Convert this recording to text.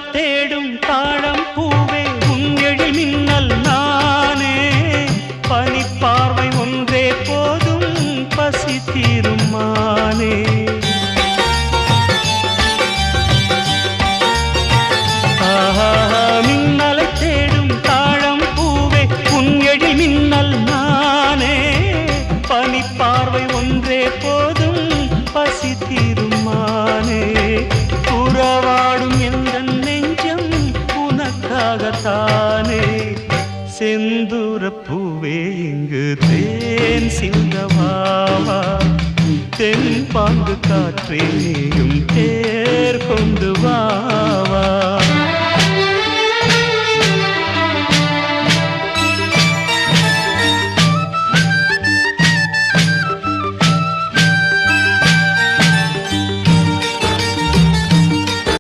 மின்னலை தேடும் தாழம் பூவே உன் எழில் மின்னல் நானே பனிப்பார்வை ஒன்றே போதும் பசி தீரும் மானே மின்னலை தேடும் தாழம் பூவே உன் எழில் மின்னல் நானே பனிப்பார்வை ஒன்றே போதும் பசி தீரும் மானே உறவாடும் எந்த நெஞ்சம் உனக்காகத்தானே செந்தூர பூவே இங்கு தேன் சிந்தவாவா தென் பாங்கு காற்றே நீயும் தேர் கொண்டு வா